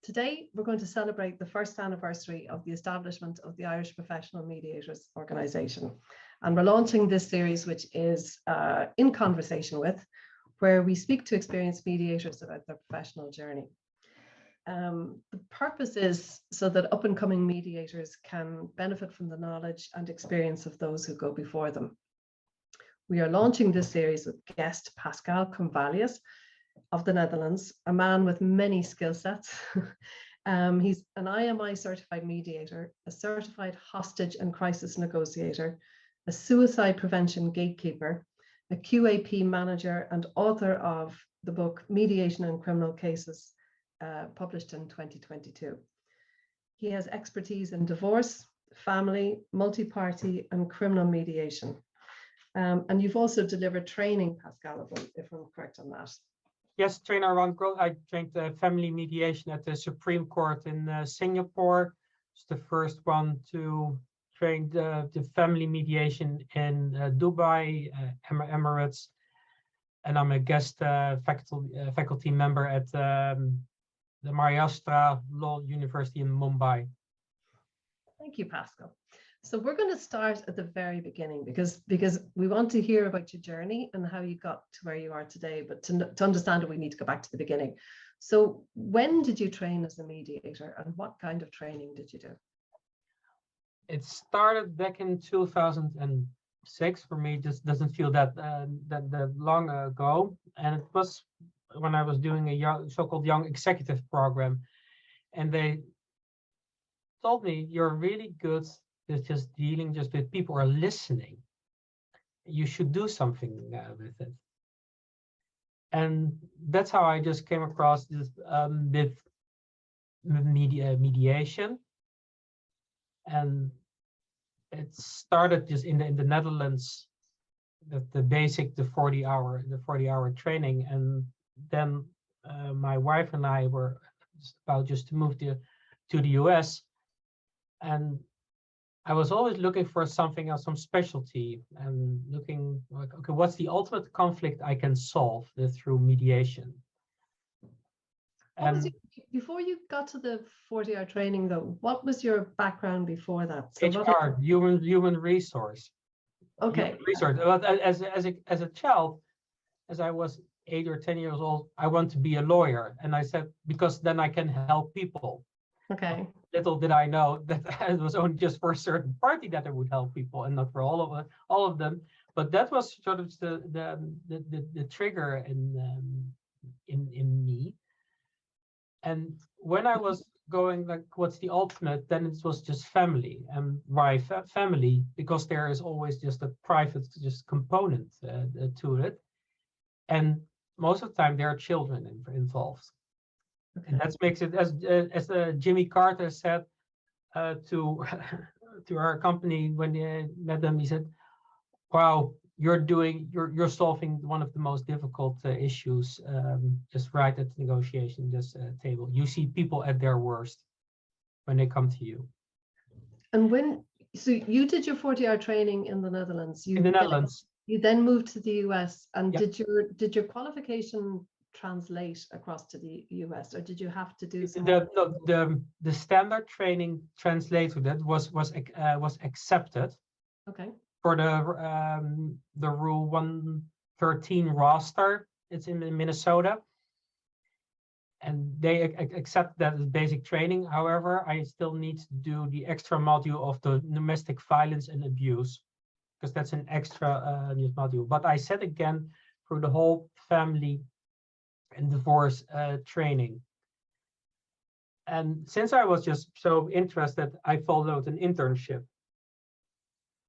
Today, we're going to celebrate the first anniversary of the establishment of the Irish Professional Mediators Organisation. And we're launching this series, which is In Conversation With, where we speak to experienced mediators about their professional journey. The purpose is so that up-and-coming mediators can benefit from the knowledge and experience of those who go before them. We are launching this series with guest Pascal Comvalius of the Netherlands, a man with many skill sets. He's an IMI certified mediator, a certified hostage and crisis negotiator, a suicide prevention gatekeeper, a QAP manager, and author of the book Mediation in Criminal Cases, published in 2022. He has expertise in divorce, family, multi-party, and criminal mediation. And you've also delivered training, Pascal, if I'm correct on that. Yes, trainer around growth. I trained family mediation at the Supreme Court in Singapore. It's the first one to train the family mediation in Dubai, Emirates. And I'm a guest faculty member at the Maharashtra Law University in Mumbai. Thank you, Pascal. So we're going to start at the very beginning because we want to hear about your journey and how you got to where you are today. But to understand it, we need to go back to the beginning. So when did you train as a mediator and what kind of training did you do? It started back in 2006 for me. Just doesn't feel that long ago, and it was when I was doing a so-called young executive program, and they told me you're really good. It's just dealing just with people or listening. You should do something with it. And that's how I just came across this with mediation. And it started just in the Netherlands, the 40-hour training. And then my wife and I were about just to move to the US. And I was always looking for something else, some specialty, and looking like, okay, what's the ultimate conflict I can solve through mediation? And before you got to the 40-hour training, though, what was your background before that? So HR, human resource. Okay. Human resource. But as a child, as I was 8 or 10 years old, I want to be a lawyer, and I said because then I can help people. Okay. Little did I know that it was only just for a certain party that I would help people, and not for all of them. But that was sort of the trigger in me. And when I was going like, what's the ultimate? Then it was just family. And why family? Because there is always just a private component to it, and most of the time there are children involved. Okay. And that makes it, as Jimmy Carter said to our company when he met them, he said, "Wow, you're solving one of the most difficult issues just right at the negotiation table. You see people at their worst when they come to you." And so you did your 40-hour training in the Netherlands. In the Netherlands. You then moved to the US, and yep. did your qualification translate across to the US, or did you have to do some? The standard training translator that was accepted. Okay. For the Rule 113 roster, it's in Minnesota, and they accept that as basic training. However, I still need to do the extra module of the domestic violence and abuse, because that's an extra module. But I said again, through the whole family and divorce training. And since I was just so interested, I followed an internship.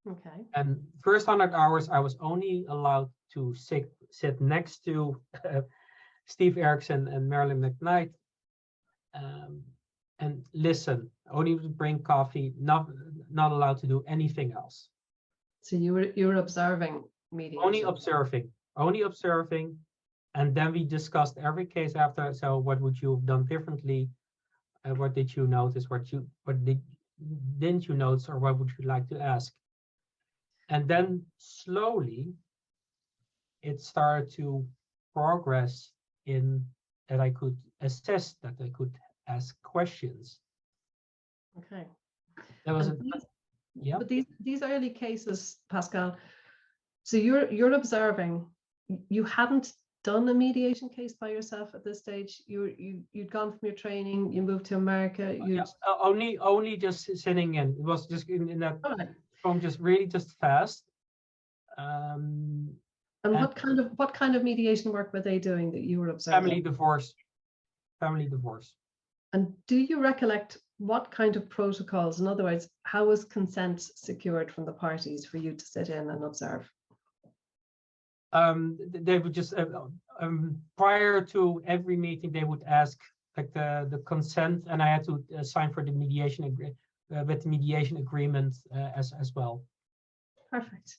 Okay. And first 100 hours, I was only allowed to sit next to Steve Erickson and Marilyn McKnight and listen. Only to bring coffee. Not allowed to do anything else. So you were observing mediation. Only observing, and then we discussed every case after. So what would you have done differently? What did you notice? Didn't you notice, or what would you like to ask? And then slowly, it started to progress in that I could assess, that I could ask questions. Okay. That was And yeah. But these early cases, Pascal, so you're observing, you hadn't done a mediation case by yourself at this stage. You'd gone from your training, you moved to America. Yeah, only just sitting in. It was just in that from just really just fast. And what kind of mediation work were they doing that you were observing? Family divorce. And do you recollect what kind of protocols? In other words, how was consent secured from the parties for you to sit in and observe? They would just prior to every meeting, they would ask like the consent, and I had to sign for the mediation with the mediation agreement as well. Perfect.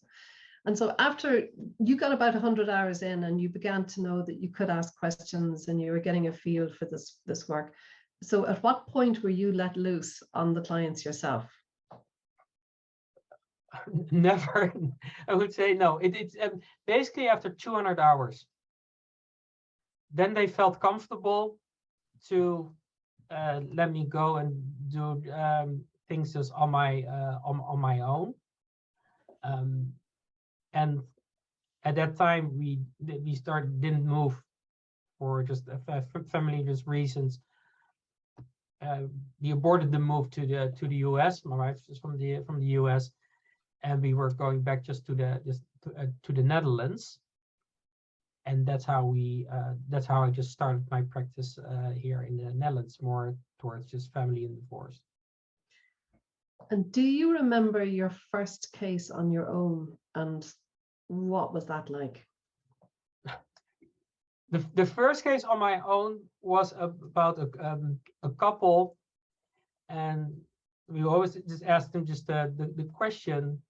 And so after you got about 100 hours in and you began to know that you could ask questions and you were getting a feel for this work. So at what point were you let loose on the clients yourself? Never. I would say no. It's basically after 200 hours. Then they felt comfortable to let me go and do things just on my own. And at that time, we didn't move for just family reasons. We aborted the move to the U.S. My wife is from the U.S. and we were going back just to the Netherlands. And that's how I just started my practice here in the Netherlands, more towards just family and divorce. And do you remember your first case on your own, and what was that like? The first case on my own was about a couple, and we always just asked them just the question: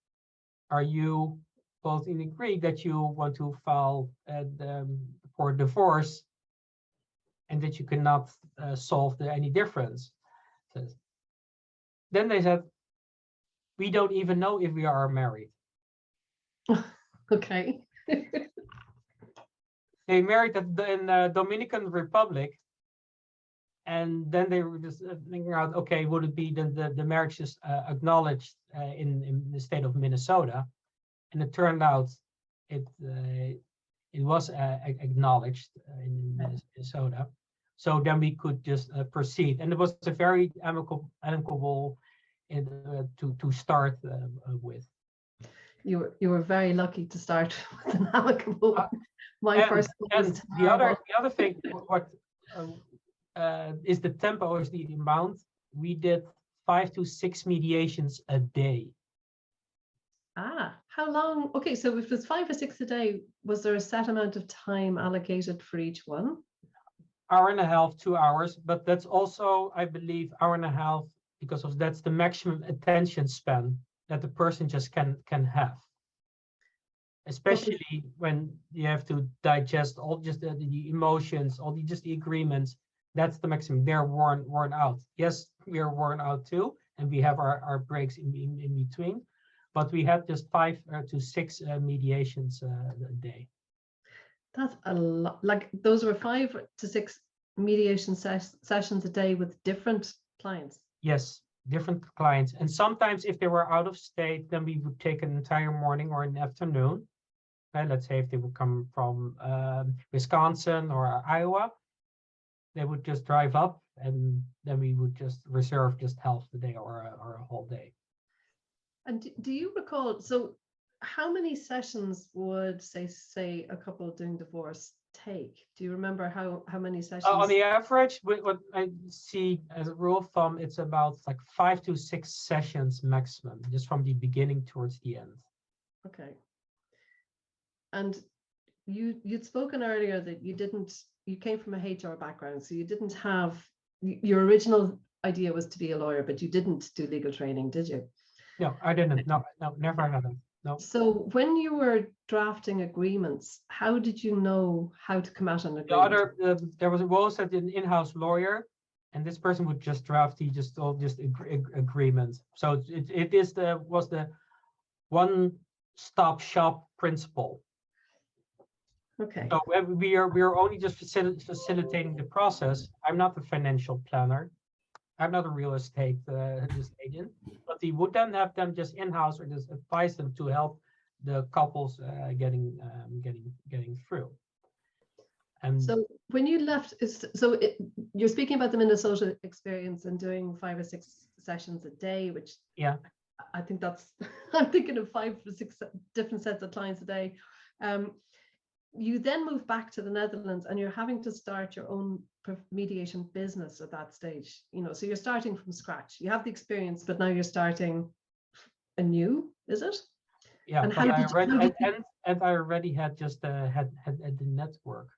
are you both in agree that you want to file for divorce, and that you cannot solve any difference? So then they said, we don't even know if we are married. Okay. They married in the Dominican Republic, and then they were just thinking out, okay, would it be the marriage is acknowledged in the state of Minnesota? And it turned out it was acknowledged in Minnesota. So then we could just proceed, and it was a very amicable to start with. You were very lucky to start with an amicable. And the other thing, what is the tempo, is the amount. We did 5 to 6 mediations a day. How long? Okay, so if it was 5 or 6 a day, was there a set amount of time allocated for each one? Hour and a half, 2 hours, but that's also, I believe, hour and a half, because that's the maximum attention span that the person just can have. Especially when you have to digest all just the emotions, all the agreements. That's the maximum. They're worn out. Yes, we are worn out too, and we have our breaks in between. But we had just 5 to 6 mediations a day. That's a lot. Like those were 5 to 6 mediation sessions a day with different clients. Yes, different clients. And sometimes if they were out of state, then we would take an entire morning or an afternoon. Let's say if they would come from Wisconsin or Iowa, they would just drive up, and then we would just reserve just half the day or a whole day. And do you recall, so how many sessions would say a couple doing divorce take? Do you remember how many sessions? On the average, what I see as a rule of thumb, it's about like 5 to 6 sessions maximum, just from the beginning towards the end. Okay. And you'd spoken earlier that you came from a HR background, so you didn't have, your original idea was to be a lawyer, but you didn't do legal training, did you? No, I didn't. No, never had it. No. So when you were drafting agreements, how did you know how to come at an agreement? There was an in-house lawyer, and this person would just draft agreements. So it was the one-stop shop principle. Okay. So we are only just facilitating the process. I'm not the financial planner. I'm not a real estate agent, but he would then have them just in-house or just advise them to help the couples getting through. And so when you left, you're speaking about the Minnesota experience and doing 5 or 6 sessions a day, which yeah, I think that's, I'm thinking of 5 or 6 different sets of clients a day. You then move back to the Netherlands and you're having to start your own mediation business at that stage. So you're starting from scratch. You have the experience, but now you're starting anew, is it? yeah. And But I already had just had the network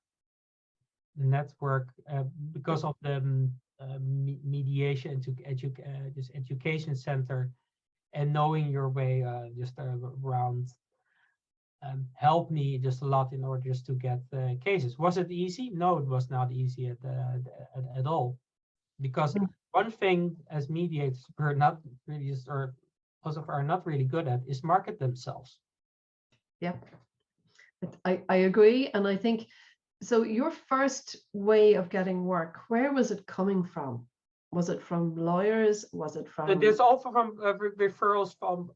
because of the mediation to this education center and knowing your way just around. Helped me just a lot in order just to get cases. Was it easy? No, it was not easy at all. Because one thing as mediators we're not really or also are not really good at is market themselves. Yeah, I agree. And I think, so your first way of getting work, where was it coming from? Was it from lawyers? Was it from? There's also from referrals from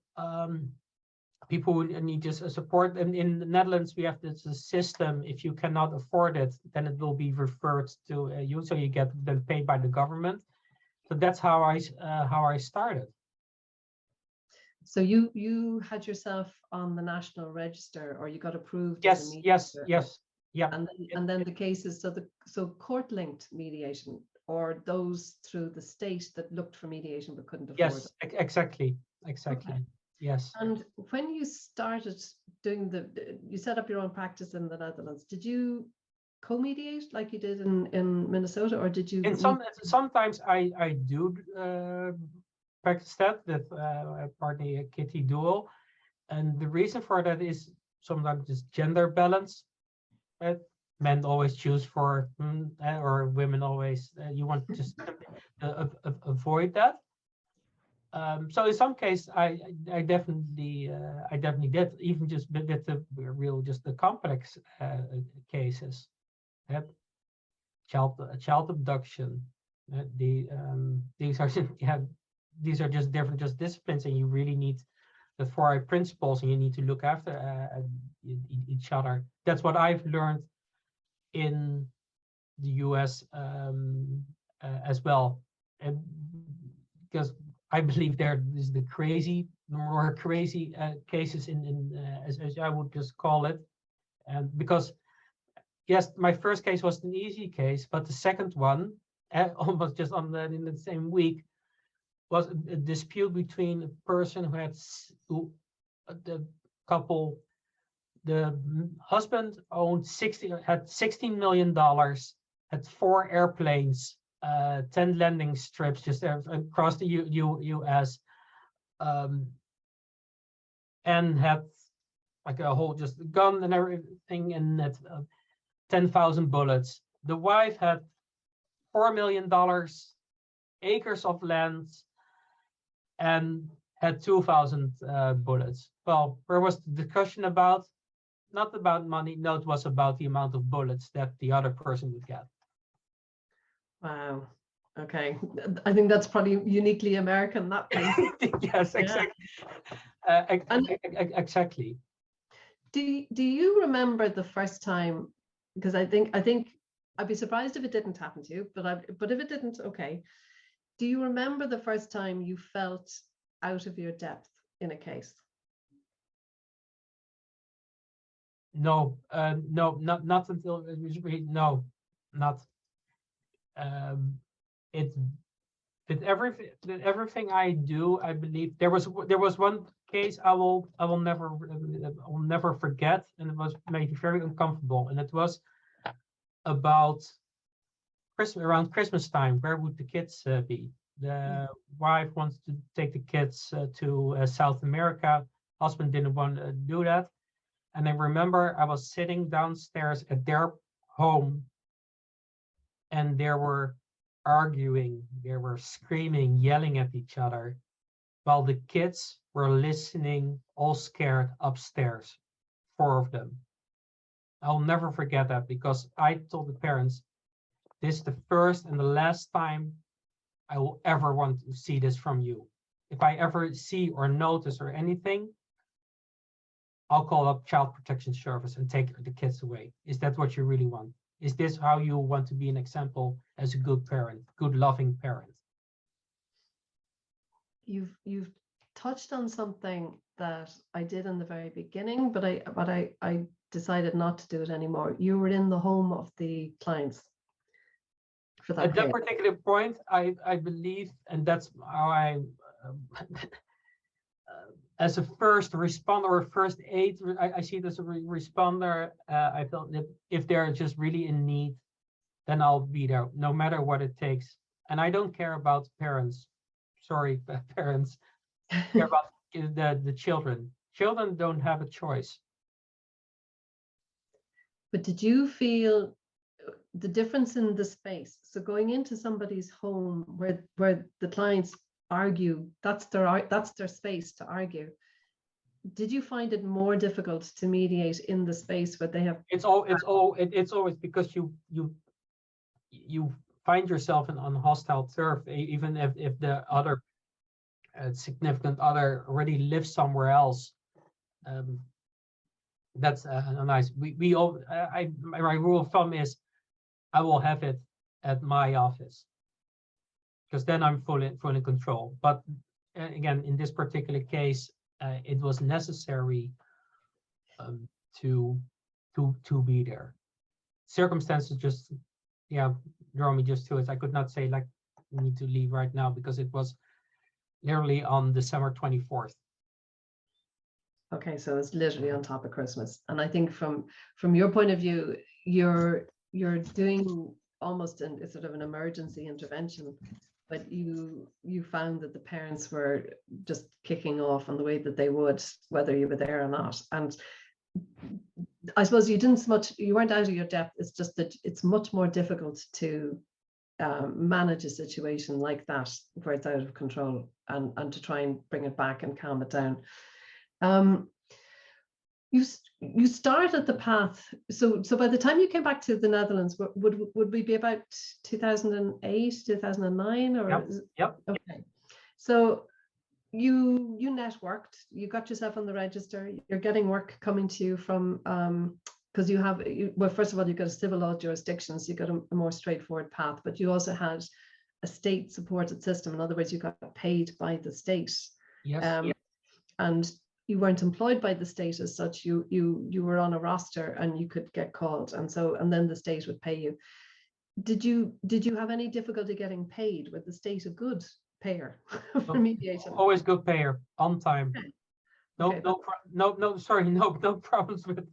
people who need just support. And in the Netherlands, we have this system. If you cannot afford it, then it will be referred to you. So you get then paid by the government. So that's how I started. So you had yourself on the national register, or you got approved? Yes, as a mediator, yes, yeah. And then the cases. So court-linked mediation, or those through the state that looked for mediation but couldn't afford it. Yes, exactly. Okay. Yes. And when you started doing you set up your own practice in the Netherlands, did you co-mediate like you did in Minnesota, or did you? And sometimes I do practice that with partly a kitty duel, and the reason for that is sometimes just gender balance. Men always choose for or women always you want to just avoid that. So in some cases, I definitely did, even just with the real just the complex cases. Child abduction. These are these are just different disciplines, and you really need the 4I principles, and you need to look after each other. That's what I've learned in the US as well, and because I believe there is the more crazy cases as I would just call it, and because yes, my first case was an easy case, but the second one, almost just in the same week, was a dispute between a person who the couple, the husband had $16 million, had 4 airplanes, 10 landing strips just across the US, and had like a whole just gun and everything, and that 10,000 bullets. The wife had $4 million, acres of land, and had 2,000 bullets. Well, where was the discussion about? Not about money. No, it was about the amount of bullets that the other person would get. Wow. Okay. I think that's probably uniquely American, that piece. Yes, exactly. Exactly. Do you remember the first time? Because I think I'd be surprised if it didn't happen to you, but if it didn't, okay. Do you remember the first time you felt out of your depth in a case? No, not until it was really, no, not. It's with everything I do. I believe there was one case I will never forget, and it was made me very uncomfortable, and it was about around Christmas time. Where would the kids be? The wife wants to take the kids to South America. Husband didn't want to do that. And I remember I was sitting downstairs at their home, and they were arguing, they were screaming, yelling at each other, while the kids were listening, all scared upstairs, 4 of them. I'll never forget that, because I told the parents, this is the first and the last time I will ever want to see this from you. If I ever see or notice or anything, I'll call up Child Protection Service and take the kids away. Is that what you really want? Is this how you want to be an example as a good parent, good loving parent? You've touched on something that I did in the very beginning, but I decided not to do it anymore. You were in the home of the clients for that At that period. particular point, I believe, and that's how I, as a first responder or first aid, I see it as a responder. I felt that if they're just really in need, then I'll be there, no matter what it takes. And I don't care about parents. Sorry, parents. I care about the children. Children don't have a choice. But did you feel the difference in the space? So going into somebody's home where the clients argue, that's their space to argue. Did you find it more difficult to mediate in the space where they have? It's always because you find yourself on hostile turf, even if the other significant other already lives somewhere else. That's nice. My rule of thumb is I will have it at my office, because then I'm full in control. But again, in this particular case, it was necessary to be there. Circumstances just draw me just to it. I could not say like we need to leave right now, because it was literally on December 24th. Okay, so it's literally on top of Christmas. And I think from your point of view, you're doing almost a sort of an emergency intervention, but you found that the parents were just kicking off on the way that they would, whether you were there or not. And I suppose you weren't out of your depth. It's just that it's much more difficult to manage a situation like that where it's out of control, and to try and bring it back and calm it down. You started the path. So by the time you came back to the Netherlands, would we be about 2008, 2009, or? Yep. Okay. So you networked. You got yourself on the register. You're getting work coming to you from because well, first of all, you've got a civil law jurisdiction, so you got a more straightforward path. But you also had a state-supported system. In other words, you got paid by the state. Yes. And you weren't employed by the state as such. You were on a roster and you could get called, and then the state would pay you. Did you have any difficulty getting paid? Was the state a good payer for mediation? Always good payer, on time. No problems with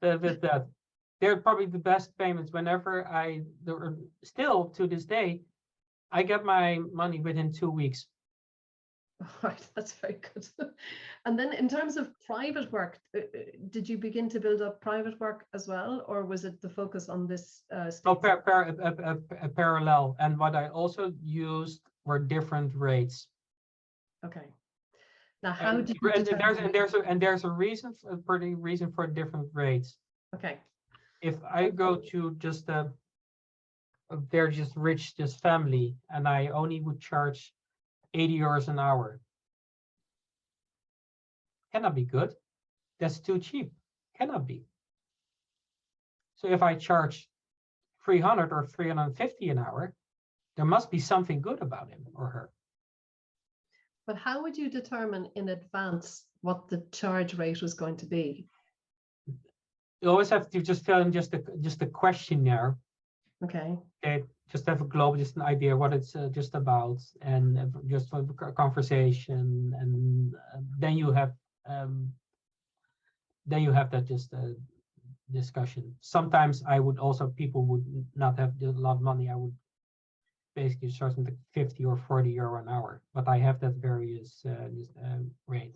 that. They're probably the best payments. Whenever still to this day, I get my money within 2 weeks. Right, that's very good. And then in terms of private work, did you begin to build up private work as well, or was it the focus on this? Parallel. And what I also used were different rates. Okay. Now, how did you? There's a reason for different rates. Okay. If I go to just they're just rich, just family, and I only would charge 80 euros an hour. Cannot be good. That's too cheap. Cannot be. So if I charge 300 or 350 an hour, there must be something good about him or her. But how would you determine in advance what the charge rate was going to be? You always have to just fill in just a questionnaire. Okay. Just have an idea what it's just about, and just for the conversation, and then you have that just discussion. Sometimes people would not have a lot of money. I would basically charge them 50 or 40 euro an hour, but I have that various rate.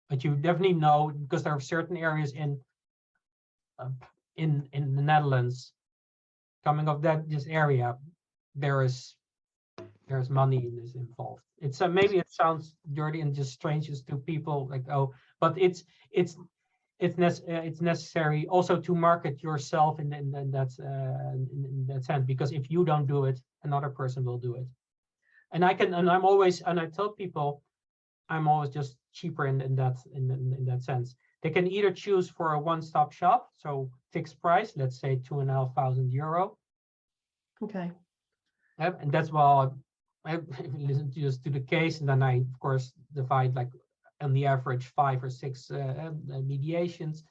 But you definitely know, because there are certain areas in the Netherlands, coming of this area, there's money in this involved. It's maybe it sounds dirty and just strange to people, like, oh, but it's necessary also to market yourself in that sense, because if you don't do it, another person will do it. And I tell people, I'm always just cheaper in that sense. They can either choose for a one-stop shop, so fixed price, let's say €2,500. Okay. And that's why I listen just to the case, and then I of course divide like on the average 5 or 6 mediations,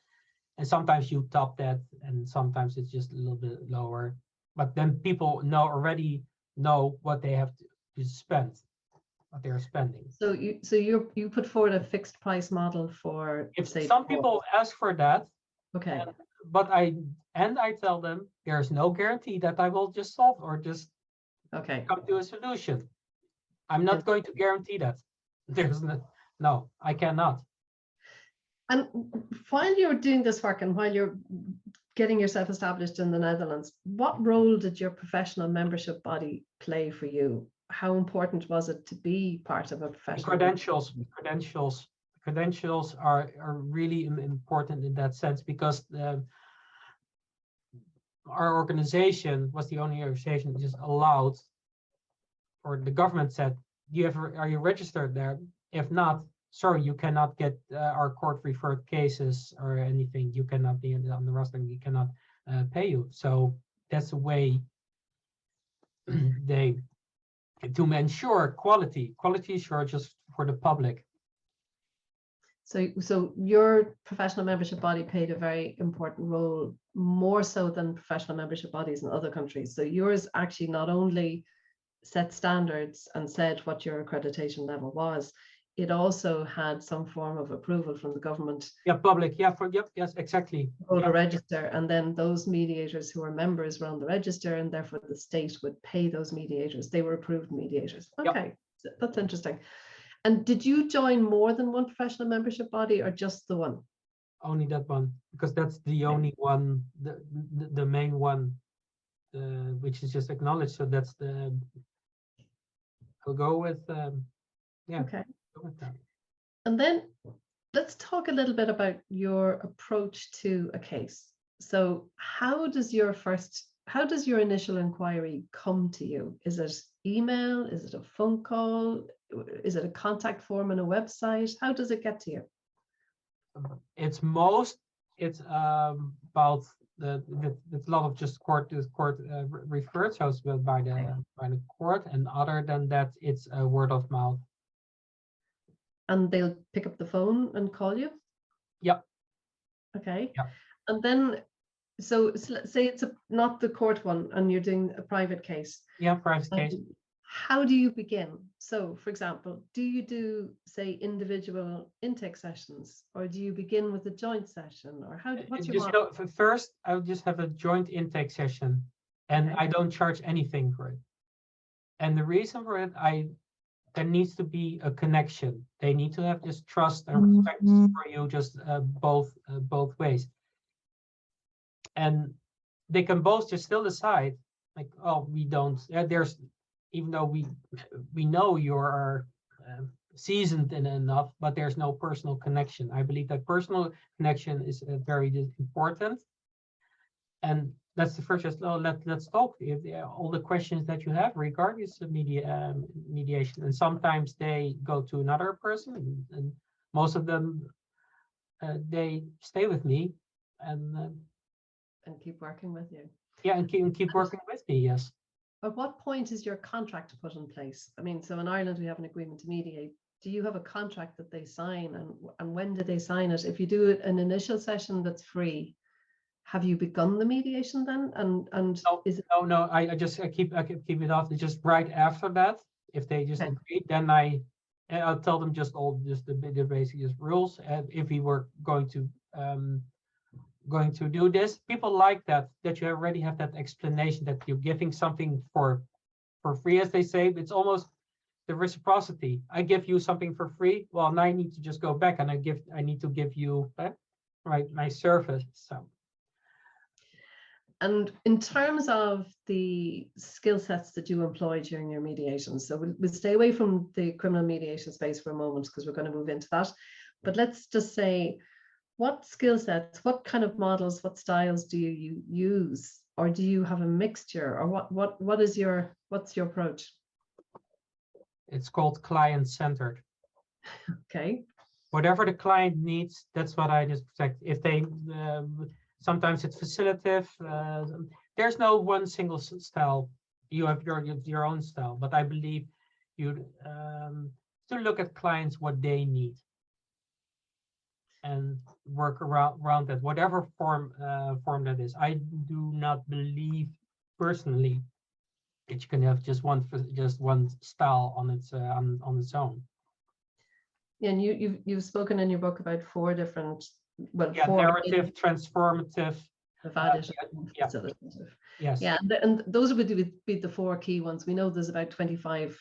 and sometimes you top that, and sometimes it's just a little bit lower. But then people already know what they have to spend, what they're spending. So you put forward a fixed price model for, If say, some people ask for that, okay, but I tell them there's no guarantee that I will just solve or just okay, come to a solution. I'm not going to guarantee that. There's no, I cannot. And while you're doing this work and while you're getting yourself established in the Netherlands, what role did your professional membership body play for you? How important was it to be part of a professional? Credentials are really important in that sense, because our organization was the only organization that just allowed, or the government said, are you registered there? If not, sorry, you cannot get our court referred cases or anything. You cannot be on the roster. We cannot pay you. So that's a way to ensure quality assurance for the public. So your professional membership body played a very important role, more so than professional membership bodies in other countries. So yours actually not only set standards and said what your accreditation level was, it also had some form of approval from the government. Yeah, public. Yeah, yes, exactly. Hold a register, and then those mediators who are members were on the register, and therefore the state would pay those mediators. They were approved mediators. Okay, that's interesting. And did you join more than one professional membership body, or just the one? Only that one, because that's the only one, the main one, which is just acknowledged. So that's I'll go with, yeah. Okay. Go with that. And then let's talk a little bit about your approach to a case. So how does your initial inquiry come to you? Is it email? Is it a phone call? Is it a contact form on a website? How does it get to you? It's about it's a lot of just court referred, so it's by the court, and other than that, it's a word of mouth. And they'll pick up the phone and call you? Yep. Okay. Yep. And then, so let's say it's not the court one, and you're doing a private case. Yeah, private case. How do you begin? So, for example, do you do, say, individual intake sessions, or do you begin with a joint session, or what's your model? First, I would just have a joint intake session, and I don't charge anything for it. And the reason for it, there needs to be a connection. They need to have this trust and respect for you, just both ways. And they can both just still decide, like, oh, we don't. Even though we know you are seasoned enough, but there's no personal connection. I believe that personal connection is very important, and that's the first. Just let's talk. If all the questions that you have regarding mediation, and sometimes they go to another person, and most of them they stay with me and keep working with you. Yeah, and keep working with me. Yes. At what point is your contract put in place? I mean, so in Ireland we have an agreement to mediate. Do you have a contract that they sign, and when do they sign it? If you do an initial session that's free, have you begun the mediation then? And no, is it? No. I keep it off. It's just right after that. If they just agree, then I'll tell them the basic rules. If we were going to do this, people like that you already have that explanation that you're giving something for free, as they say. It's almost the reciprocity. I give you something for free, well, now I need to just go back and I need to give you my service. So, and in terms of the skill sets that you employ during your mediations, so we'll stay away from the criminal mediation space for a moment, because we're going to move into that, but let's just say, what skill sets, what kind of models, what styles do you use, or do you have a mixture, or what's your approach? it's called client-centered. Okay. Whatever the client needs, that's what I just protect. If they sometimes it's facilitative. There's no one single style. You have your own style, but I believe you to look at clients what they need and work around that, whatever form that is. I do not believe personally that you can have just one style on its own. Yeah, and you've spoken in your book about four different, well, Yeah, four narrative, transformative, yeah. Yes. Yeah, and those would be the four key ones. We know there's about 25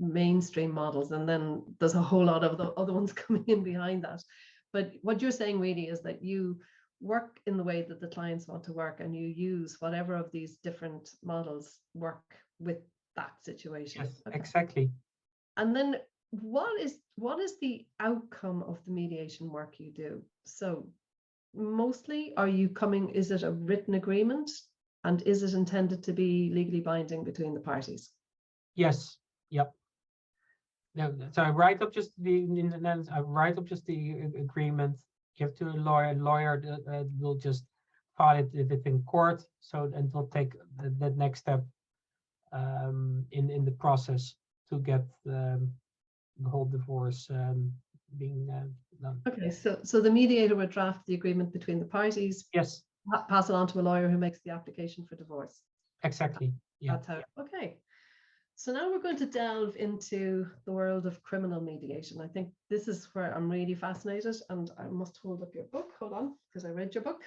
mainstream models, and then there's a whole lot of the other ones coming in behind that. But what you're saying really is that you work in the way that the clients want to work, and you use whatever of these different models work with that situation. Yes, okay. Exactly. And then what is the outcome of the mediation work you do? So mostly is it a written agreement, and is it intended to be legally binding between the parties? Yes. Yep. No, so I write up just the agreement, give to a lawyer. Lawyer will just file it within court. So and will take the next step in the process to get the whole divorce being done. Okay, so the mediator would draft the agreement between the parties. Yes. Pass it on to a lawyer who makes the application for divorce. Exactly. Yeah. That's how. Okay. So now we're going to delve into the world of criminal mediation. I think this is where I'm really fascinated, and I must hold up your book. Hold on, because I read your book.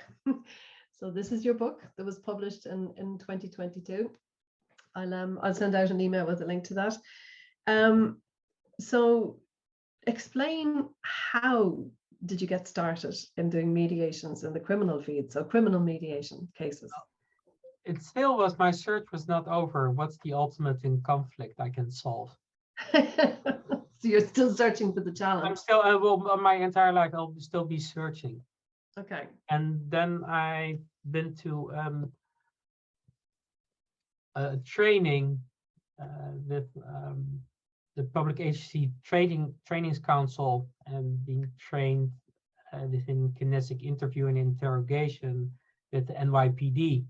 So this is your book that was published in 2022. I'll send out an email with a link to that. So explain, how did you get started in doing mediations in the criminal field? So criminal mediation cases. It still was, my search was not over. What's the ultimate in conflict I can solve? So you're still searching for the challenge. I'm still, I will, my entire life, I'll still be searching. Okay. And then I've been to a training with the Public Agency Trainings Council, and being trained within kinetic interview and interrogation with the NYPD.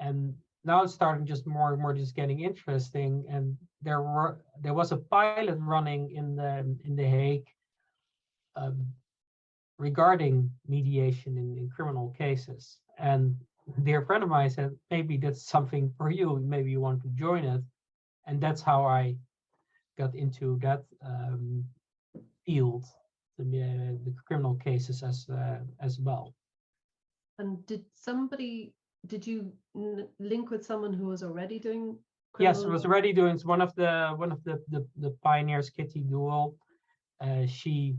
And now it's starting just more and more just getting interesting. And there was a pilot running in the Hague regarding mediation in criminal cases. And a dear friend of mine said, maybe that's something for you. Maybe you want to join it. And that's how I got into that field, the criminal cases as well. And did you link with someone who was already doing criminal? Yes, I was already doing. It's one of the pioneers, Kitty Duell. She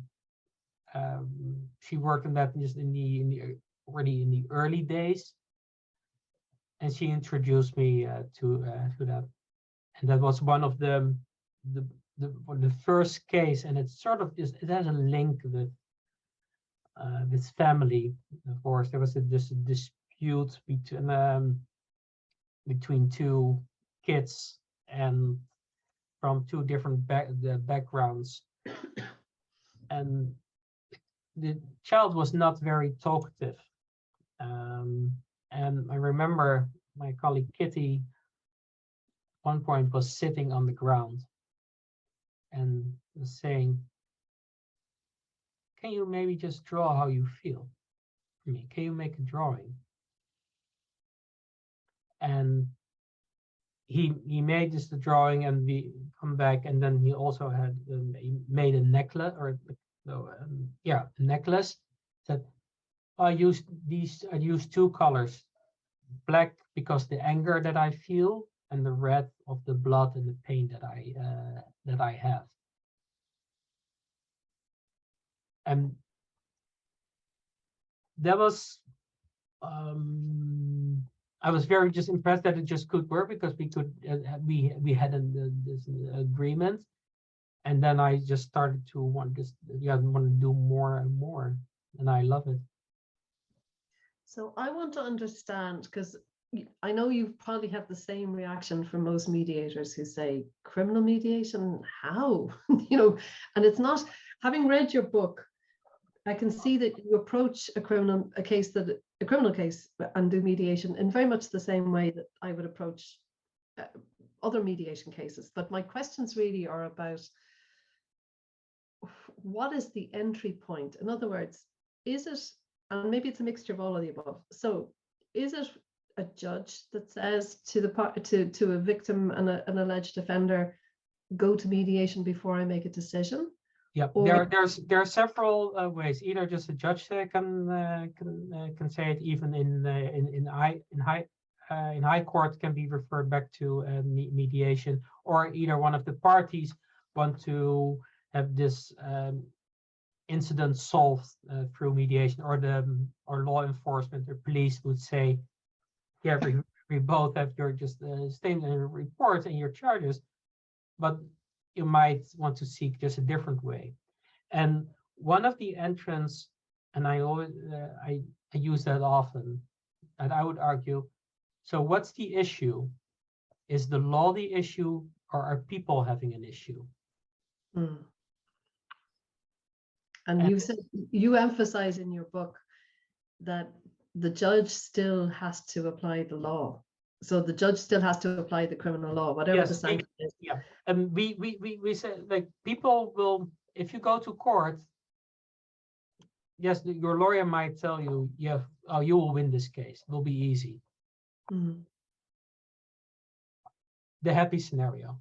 worked on that just already in the early days, and she introduced me to that. And that was one of the first case, and it sort of it has a link with family. Of course, there was this dispute between two kids and from two different backgrounds, and the child was not very talkative. And I remember my colleague Kitty at one point was sitting on the ground and was saying, can you maybe just draw how you feel for me? Can you make a drawing? And he made just the drawing, and we come back, and then he also had he made a necklace, or a necklace. That I used two colors, black because the anger that I feel, and the red of the blood and the pain that I have. And that was I was very just impressed that it just could work, because we could we had this agreement, and then I just started to want to do more and more, and I love it. So I want to understand, because I know you probably have the same reaction from most mediators who say, criminal mediation, how? And it's not, having read your book, I can see that you approach a criminal case and do mediation in very much the same way that I would approach other mediation cases. But my questions really are about, what is the entry point? In other words, is it, and maybe it's a mixture of all of the above. So is it a judge that says to a victim and an alleged offender, go to mediation before I make a decision? Yeah, there are several ways. Either just a judge can say it, even in high court can be referred back to mediation, or either one of the parties want to have this incident solved through mediation, or law enforcement or police would say, yeah, we both have your statement and reports and your charges, but you might want to seek just a different way. And one of the entrants, and I always I use that often, and I would argue, so what's the issue? Is the law the issue, or are people having an issue? And you emphasize in your book that the judge still has to apply the law. So the judge still has to apply the criminal law, whatever the sanction is. Yeah, and we say, like, people will, if you go to court, yes, your lawyer might tell you, yeah, oh, you will win this case, it will be easy. The happy scenario.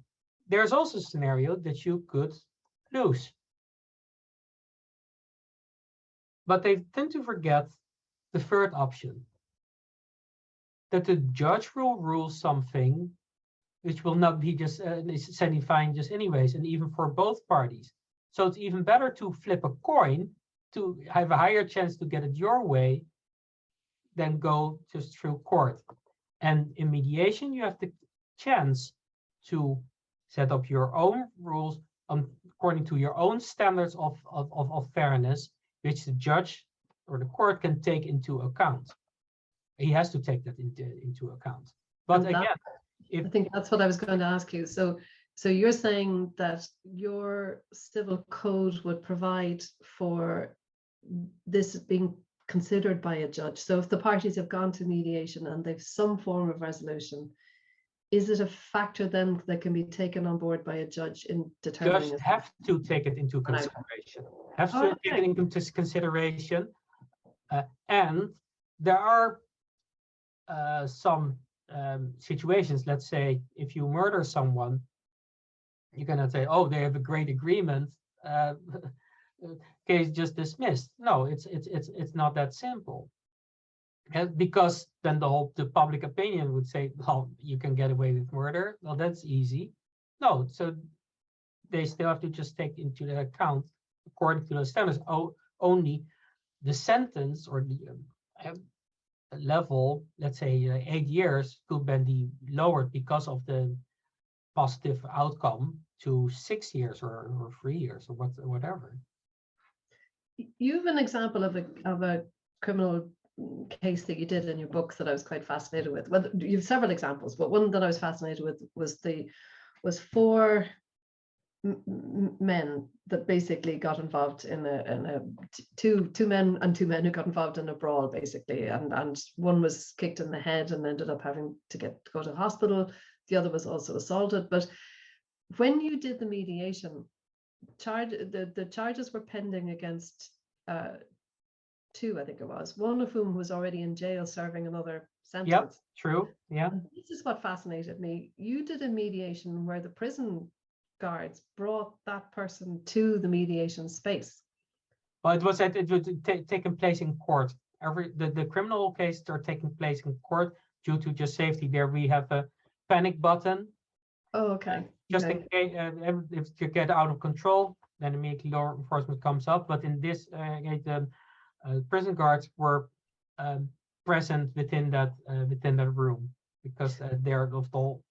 There's also a scenario that you could lose. But they tend to forget the third option, that the judge will rule something which will not be just necessarily fine just anyways, and even for both parties. So it's even better to flip a coin to have a higher chance to get it your way than go just through court. And in mediation, you have the chance to set up your own rules according to your own standards of fairness, which the judge or the court can take into account. He has to take that into account. But again, I think that's what I was going to ask you. So you're saying that your civil code would provide for this being considered by a judge. So if the parties have gone to mediation and they've some form of resolution, is it a factor then that can be taken on board by a judge in determining? Judges have to take it into consideration. Have to take it into consideration. And there are some situations, let's say, if you murder someone, you cannot say, oh, they have a great agreement, case just dismissed. No, it's not that simple. Because then the public opinion would say, well, you can get away with murder. Well, that's easy. No, so they still have to just take into the account, according to the standards, only the sentence or the level, let's say 8 years, could be lowered because of the positive outcome to 6 years or 3 years or whatever. You have an example of a criminal case that you did in your book that I was quite fascinated with. Well, you have several examples, but one that I was fascinated with was 4 men that basically got involved in two men who got involved in a brawl, basically, and one was kicked in the head and ended up having to go to the hospital. The other was also assaulted. But when you did the mediation, the charges were pending against 2, I think it was, one of whom was already in jail serving another sentence. Yep, true. Yeah. And this is what fascinated me. You did a mediation where the prison guards brought that person to the mediation space. Well, it was taking place in court. The criminal cases are taking place in court due to just safety. There we have a panic button. Oh, okay. Just in case if you get out of control, then immediately law enforcement comes up. But in this case, the prison guards were present within that room because they're of all.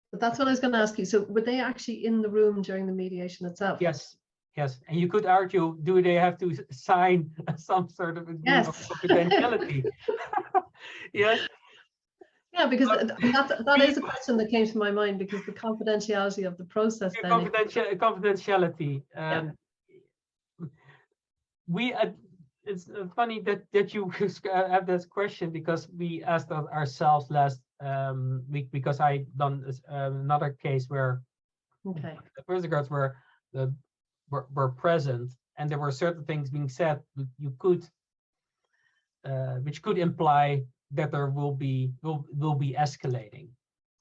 But that's what I was going to ask you. So were they actually in the room during the mediation itself? Yes. And you could argue, do they have to sign some sort of agreement of confidentiality? Yes. Yeah, because that is a question that came to my mind, because the confidentiality of the process. Then Confidentiality. Yeah. It's funny that you have this question, because we asked ourselves last week, because I done another case where Okay. the Persians were present, and there were certain things being said you could which could imply that there will be escalating.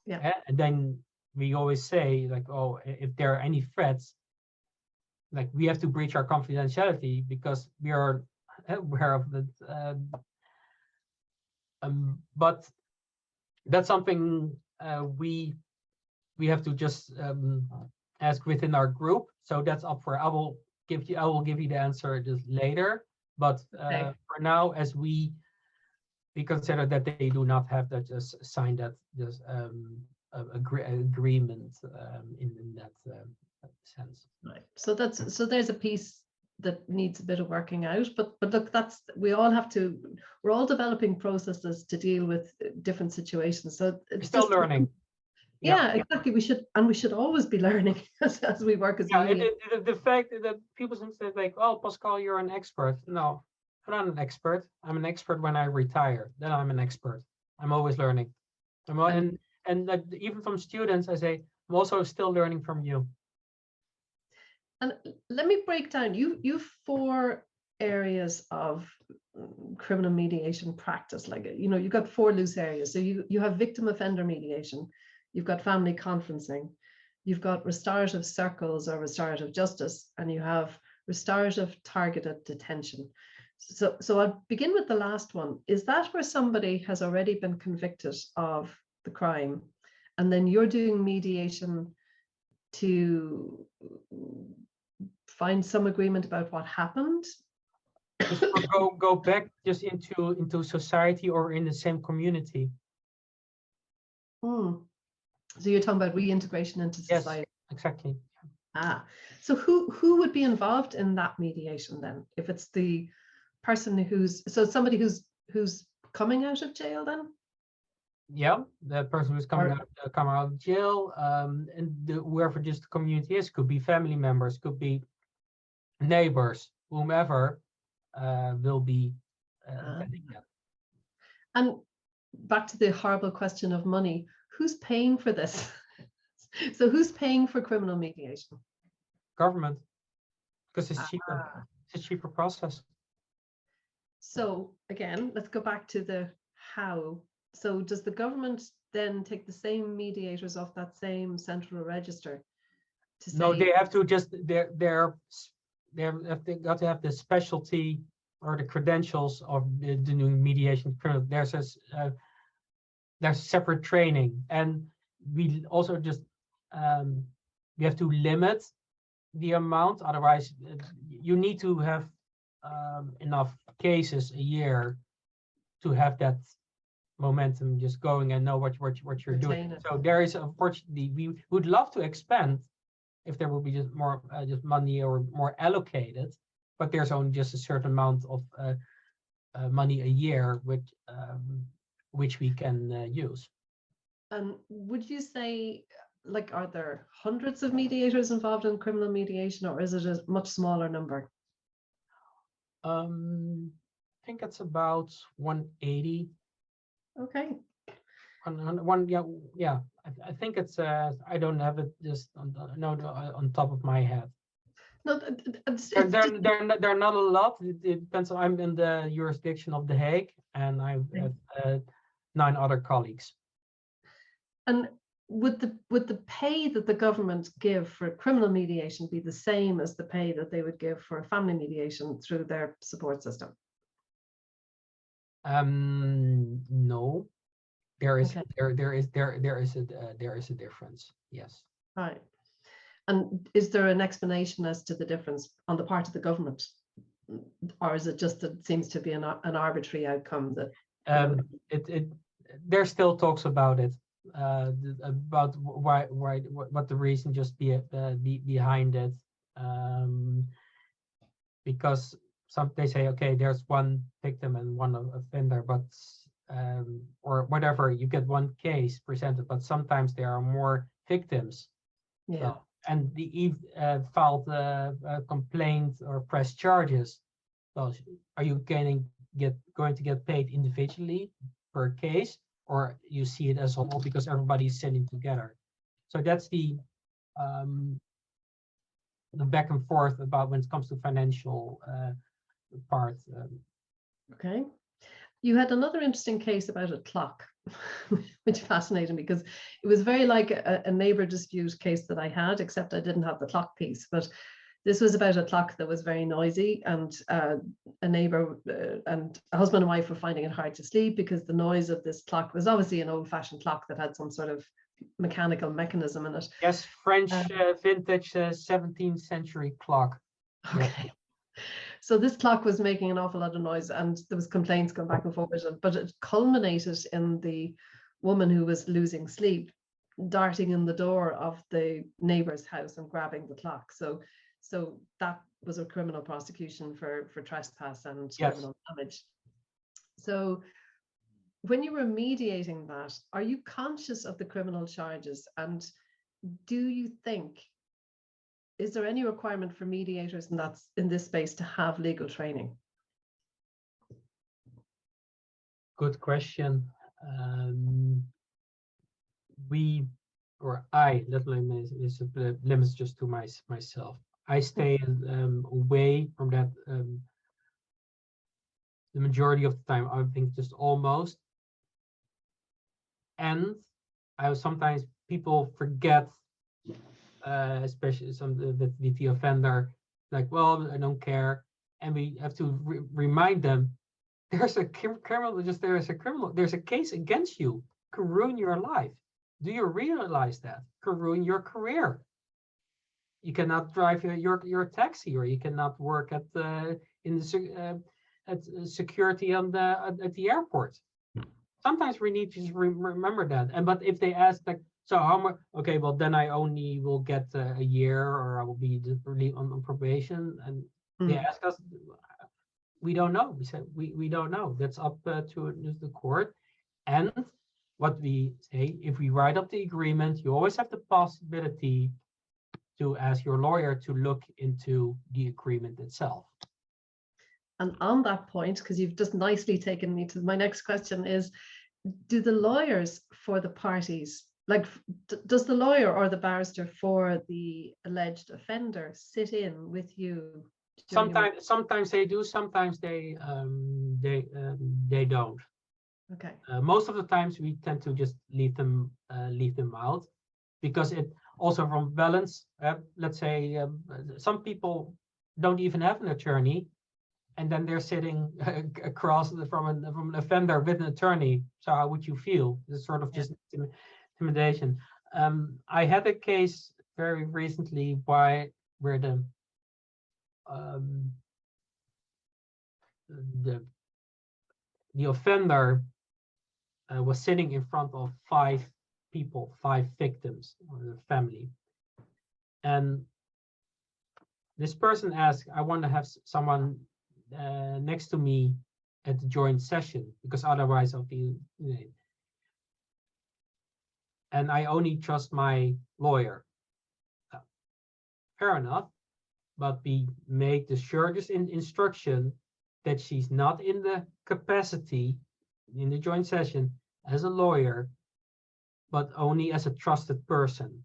Yeah. And then we always say, like, oh, if there are any threats, like, we have to breach our confidentiality because we are aware of it. But that's something we have to just ask within our group. So that's up for. I will give you the answer just later. But Okay. for now, as we consider that they do not have that just signed that just agreement in that sense. Right. So there's a piece that needs a bit of working out, but look, we're all developing processes to deal with different situations. So it's still learning. Yeah, exactly. We should always be learning as we work as the fact that people say, like, oh, Pascal, you're an expert. No, I'm not an expert. I'm an expert when I retire. Then I'm an expert. I'm always learning. And even from students, I say, I'm also still learning from you. And let me break down. You 4 areas of criminal mediation practice. Like, you've got 4 loose areas. So you have victim offender mediation, you've got family conferencing, you've got restorative circles or restorative justice, and you have restorative targeted detention. So I'll begin with the last one. Is that where somebody has already been convicted of the crime, and then you're doing mediation to find some agreement about what happened? Just go back just into society or in the same community. So you're talking about reintegration into society. Yes, exactly. So who would be involved in that mediation then? If it's the person somebody who's coming out of jail then? Yeah, the person who's coming out of jail, and whoever just the community is, could be family members, could be neighbors, whomever will be attending that. And back to the horrible question of money, who's paying for this? So who's paying for criminal mediation? Government, because it's cheaper. It's a cheaper process. So again, let's go back to the how. So does the government then take the same mediators off that same central register? No, they have to just they've got to have the specialty or the credentials of the new mediation. There's separate training, and we also just we have to limit the amount. Otherwise, you need to have enough cases a year to have that momentum just going and know what you're doing. So there is, unfortunately, we would love to expand if there would be just more just money or more allocated, but there's only just a certain amount of money a year which we can use. And would you say, like, are there hundreds of mediators involved in criminal mediation, or is it a much smaller number? I think it's about 180. Okay. Yeah. I think it's. I don't have it just on top of my head. No, they're not a lot. It depends. I'm in the jurisdiction of The Hague, and I have 9 other colleagues. And would the pay that the government give for criminal mediation be the same as the pay that they would give for family mediation through their support system? No, there is a difference. Yes. Right. And is there an explanation as to the difference on the part of the government, or is it just that it seems to be an arbitrary outcome that? There still talks about it, about what the reason just be behind it, because they say, okay, there's one victim and one offender, but or whatever, you get one case presented, but sometimes there are more victims. Yeah. So, and the filed a complaint or press charges. Well, are you going to get paid individually per case, or you see it as a whole because everybody's sitting together? So that's the back and forth about when it comes to financial part. Okay. You had another interesting case about a clock, which fascinated me because it was very like a neighbor dispute case that I had, except I didn't have the clock piece. But this was about a clock that was very noisy, and a neighbor and a husband and wife were finding it hard to sleep because the noise of this clock was obviously an old-fashioned clock that had some sort of mechanical mechanism in it. Yes, French vintage 17th century clock. Okay. Yeah. So this clock was making an awful lot of noise, and there was complaints going back and forth, but it culminated in the woman who was losing sleep darting in the door of the neighbor's house and grabbing the clock. So that was a criminal prosecution for trespass and criminal damage. So when you were mediating that, are you conscious of the criminal charges, and do you think, is there any requirement for mediators in this space to have legal training? Good question. I, that limits just to myself. I stay away from that the majority of the time. I think just almost. And sometimes people forget, especially with the offender, like, well, I don't care, and we have to remind them there's a criminal. There's a case against you. Could ruin your life. Do you realize that? Could ruin your career. You cannot drive your taxi, or you cannot work at security at the airport. Sometimes we need to just remember that. But if they ask, like, so how much? Okay, well then I only will get a year, or I will be on probation. And they ask us, we don't know. We said we don't know. That's up to the court. And what we say, if we write up the agreement, you always have the possibility to ask your lawyer to look into the agreement itself. And on that point, because you've just nicely taken me to my next question, is, do the lawyers for the parties, like, does the lawyer or the barrister for the alleged offender sit in with you? Sometimes they do, sometimes they don't. Okay. Most of the times we tend to just leave them out, because it also from balance. Let's say some people don't even have an attorney, and then they're sitting across from an offender with an attorney. So how would you feel? It's sort of just intimidation. I had a case very recently where the offender was sitting in front of 5 people, 5 victims, or the family. And this person asked, I want to have someone next to me at the joint session, because otherwise I'll be, and I only trust my lawyer. Fair enough, but we make the shortest instruction that she's not in the capacity in the joint session as a lawyer, but only as a trusted person.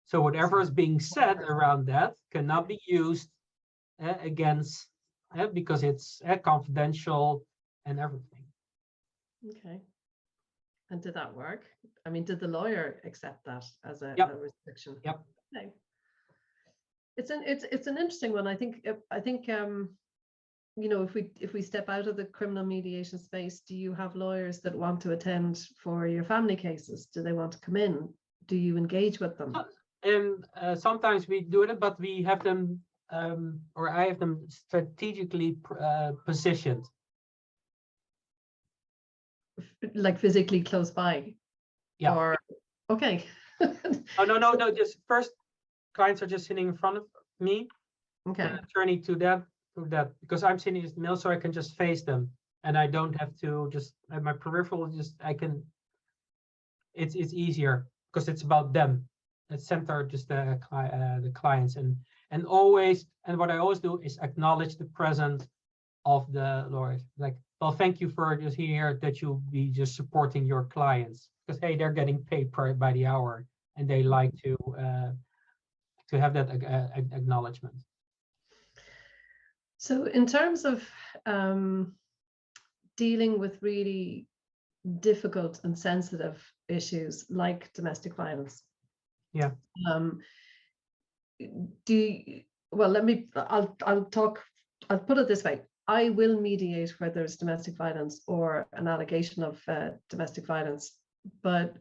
So whatever is being said around that cannot be used against, because it's confidential and everything. Okay. And did that work? I mean, did the lawyer accept that as a restriction? Yep. Okay. It's an interesting one. I think if we step out of the criminal mediation space, do you have lawyers that want to attend for your family cases? Do they want to come in? Do you engage with them? And sometimes we do it, but we have them, or I have them strategically positioned. Like physically close by? Yeah. Or, okay. Oh, no. Just first, clients are just sitting in front of me. Okay. Attorney to that, because I'm sitting in the middle, so I can just face them. and I don't have to just my peripheral. Just I can. It's easier because it's about them. It's center just the clients and always, and what I always do is acknowledge the presence of the lawyers. Like, well, thank you for just here that you'll be just supporting your clients, because hey, they're getting paid by the hour, and they like to have that acknowledgement. So in terms of dealing with really difficult and sensitive issues like domestic violence, yeah, I'll put it this way. I will mediate where there's domestic violence or an allegation of domestic violence, but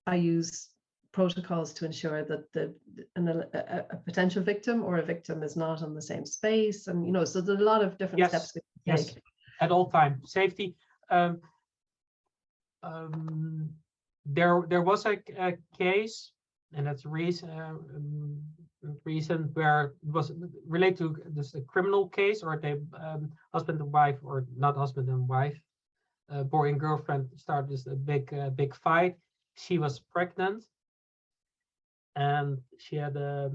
I use protocols to ensure that a potential victim or a victim is not in the same space, and so there's a lot of different steps we can take. At all time, safety. There was a case, and that's recent where it was related to this a criminal case, or they husband and wife, or not husband and wife, boy and girlfriend started this big fight. She was pregnant, and she had her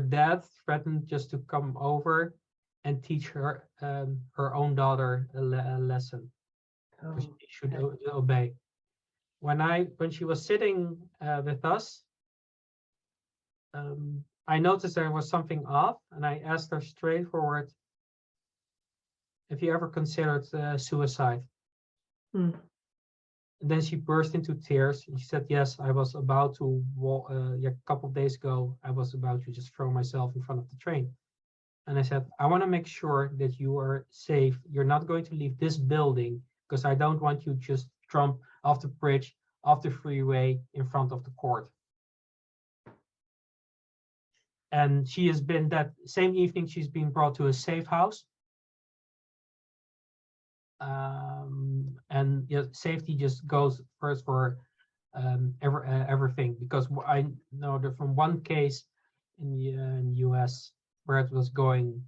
dad threatened just to come over and teach her her own daughter a lesson. She should obey. When she was sitting with us, I noticed there was something off, and I asked her straightforward, "Have you ever considered suicide?" And then she burst into tears, and she said, "Yes, I was about to a couple of days ago, I was about to just throw myself in front of the train." And I said, "I want to make sure that you are safe. You're not going to leave this building, because I don't want you just jump off the bridge, off the freeway in front of the court." And she has been, that same evening, she's been brought to a safe house. And safety just goes first for everything, because I know that from one case in the US where it was going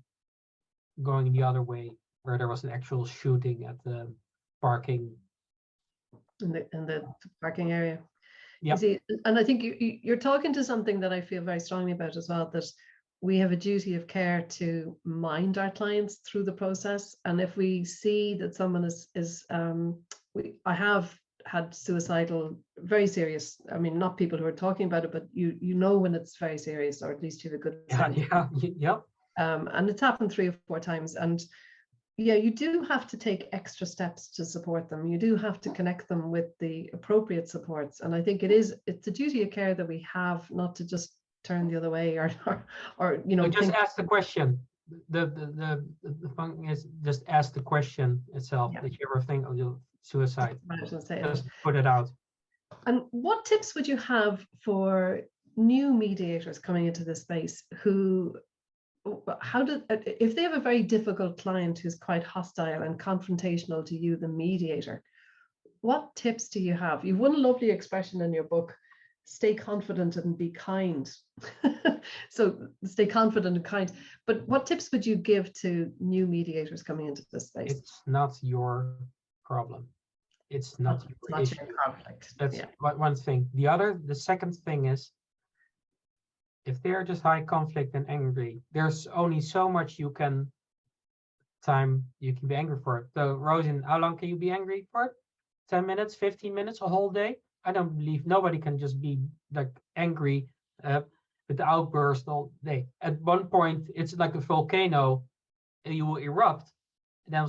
the other way, where there was an actual shooting at the parking in the parking area. Yeah. And I think you're talking to something that I feel very strongly about as well, that we have a duty of care to mind our clients through the process. And if we see that someone I have had suicidal, very serious, I mean, not people who are talking about it, but you know when it's very serious, or at least you have a good sense. Yeah. And it's happened 3 or 4 times. And yeah, you do have to take extra steps to support them. You do have to connect them with the appropriate supports. And I think it's a duty of care that we have, not to just turn the other way or just ask the question. The thing is, just ask the question itself. Did you ever think of your suicide? Just put it out. And what tips would you have for new mediators coming into this space who, if they have a very difficult client who's quite hostile and confrontational to you, the mediator, what tips do you have? You've one lovely expression in your book, stay confident and be kind. So stay confident and kind. But what tips would you give to new mediators coming into this space? It's not your problem. It's not your issue. Your conflict. That's one thing. The second thing is, if they're just high conflict and angry, there's only so much time you can be angry for. So Roisin, how long can you be angry for? 10 minutes, 15 minutes, a whole day? I don't believe nobody can just be like angry with the outburst all day. At one point, it's like a volcano, and you will erupt, and then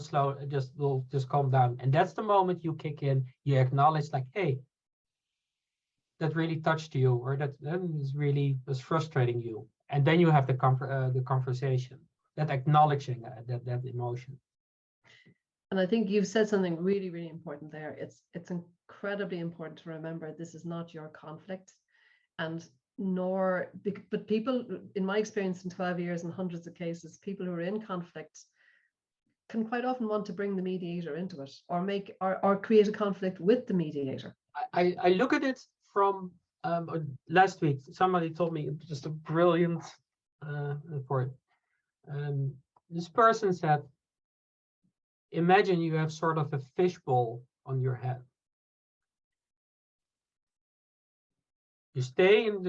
will just calm down. And that's the moment you kick in. You acknowledge, like, hey, that really touched you, or that was frustrating you, and then you have the conversation, that acknowledging that emotion. And I think you've said something really, really important there. It's incredibly important to remember this is not your conflict, but people, in my experience in 12 years and hundreds of cases, people who are in conflict can quite often want to bring the mediator into it, or create a conflict with the mediator. I look at it from last week. Somebody told me just a brilliant report. this person said, imagine you have sort of a fishbowl on your head. You stay in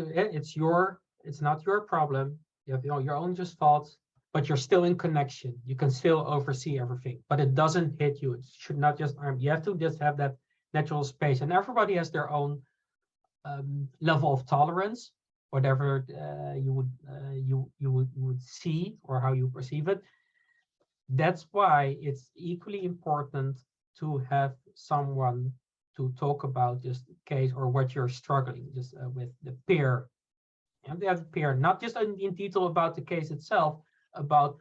it's not your problem. You have your own just thoughts, but you're still in connection. You can still oversee everything, but it doesn't hit you. It should not just arm. You have to just have that natural space, and everybody has their own level of tolerance, whatever you would see or how you perceive it. That's why it's equally important to have someone to talk about just the case or what you're struggling just with the peer. And they have the peer, not just in detail about the case itself, about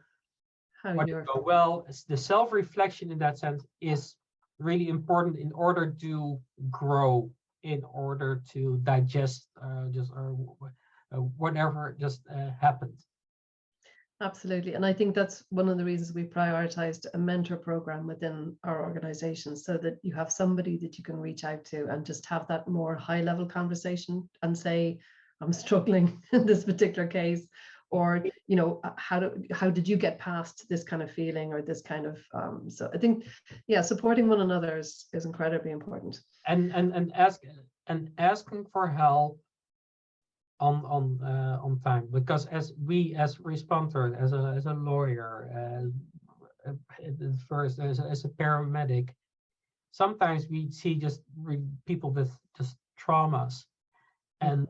How what you're did go well. The self-reflection in that sense is really important in order to grow, in order to digest whatever just happened. Absolutely. And I think that's one of the reasons we prioritized a mentor program within our organization, so that you have somebody that you can reach out to and just have that more high level conversation and say, I'm struggling in this particular case, or, you know, how did you get past this kind of feeling or this kind of, so I think, yeah, supporting one another is incredibly important. And asking for help on time, because as responder, as a lawyer, first as a paramedic, sometimes we see just people with just traumas, and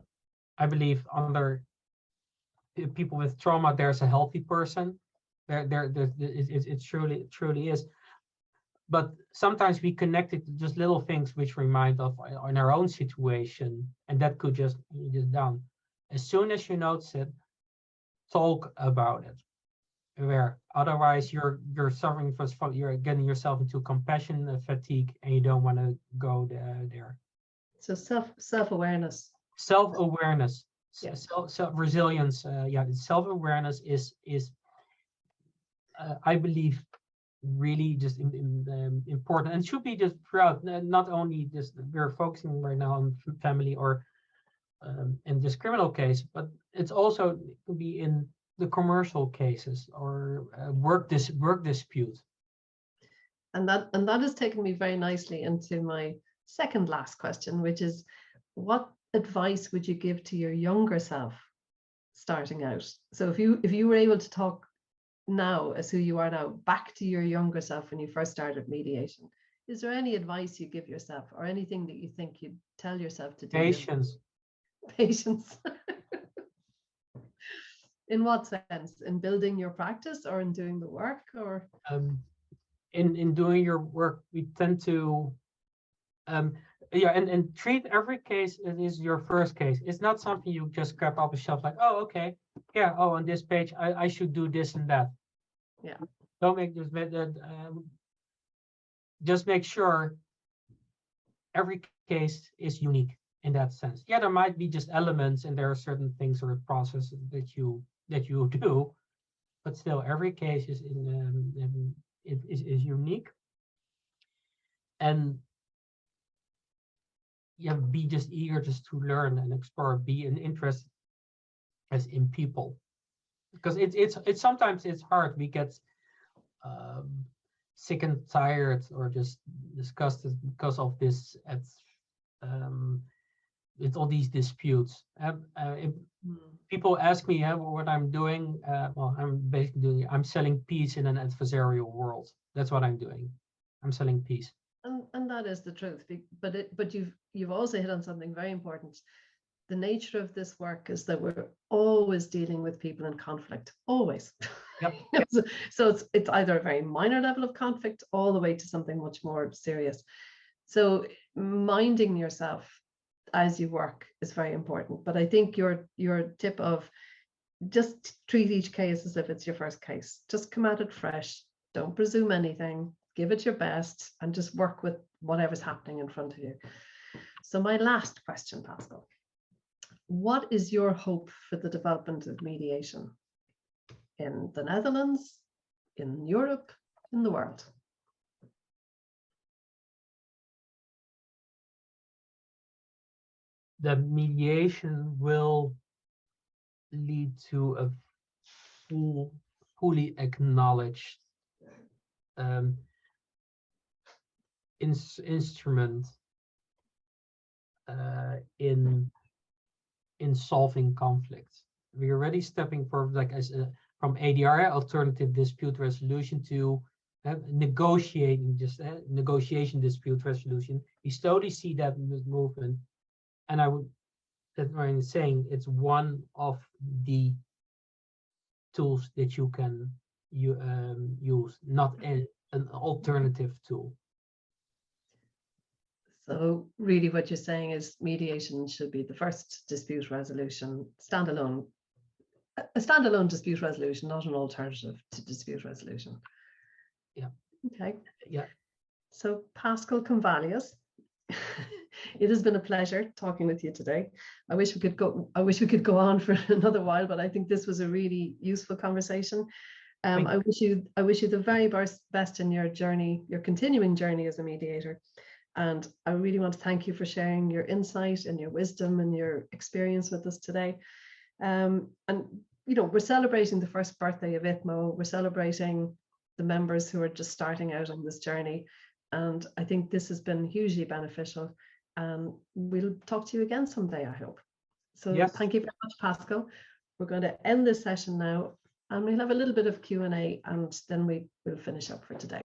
I believe under people with trauma there's a healthy person. It truly is. But sometimes we connect it to just little things which remind of in our own situation, and that could just down. As soon as you notice it, talk about it. Where otherwise you're suffering from, you're getting yourself into compassion fatigue, and you don't want to go there. So self-awareness. Self-awareness, Yeah. Self-resilience. Self-awareness is I believe really just important, and should be just throughout, not only just we're focusing right now on family or in this criminal case, but it's also could be in the commercial cases or work dispute. And that has taken me very nicely into my second last question, which is, what advice would you give to your younger self starting out? So if you were able to talk now as who you are now back to your younger self when you first started mediation, is there any advice you give yourself or anything that you think you'd tell yourself to do? Patience. In what sense? In building your practice or in doing the work, or in doing your work, we tend to and treat every case as is your first case. It's not something you just grab off the shelf like, oh, okay, yeah, oh, on this page I should do this and that. Yeah. Don't make just make sure every case is unique in that sense. Yeah, there might be just elements, and there are certain things or processes that you do, but still every case is is unique. And yeah, be just eager just to learn and explore, be an interest as in people, because it's sometimes it's hard. We get sick and tired or just disgusted because of this with all these disputes. People ask me what I'm doing. Well, I'm selling peace in an adversarial world. That's what I'm doing. I'm selling peace. And that is the truth. But you've also hit on something very important. The nature of this work is that we're always dealing with people in conflict, always. Yep. So it's either a very minor level of conflict all the way to something much more serious. So minding yourself as you work is very important. But I think your tip of just treat each case as if it's your first case. Just come at it fresh. Don't presume anything. Give it your best and just work with whatever's happening in front of you. So my last question, Pascal. What is your hope for the development of mediation in the Netherlands, in Europe, in the world? The mediation will lead to a full fully acknowledged instrument in solving conflicts. We're already stepping forward, like from ADR, alternative dispute resolution, to negotiating, negotiation dispute resolution. We slowly see that movement, and that's why I'm saying it's one of the tools that you can use, not an alternative tool. So really what you're saying is mediation should be the first dispute resolution, a standalone dispute resolution, not an alternative to dispute resolution. Yeah. Okay. Yeah. So Pascal Comvalius, it has been a pleasure talking with you today. I wish we could go on for another while, but I think this was a really useful conversation. I wish you the very best in your journey, your continuing journey as a mediator. And I really want to thank you for sharing your insight and your wisdom and your experience with us today. And we're celebrating the first birthday of IPMO. We're celebrating the members who are just starting out on this journey. And I think this has been hugely beneficial. And we'll talk to you again someday, I hope. So yes. Thank you very much, Pascal. We're going to end this session now, and we'll have a little bit of Q&A, and then we will finish up for today.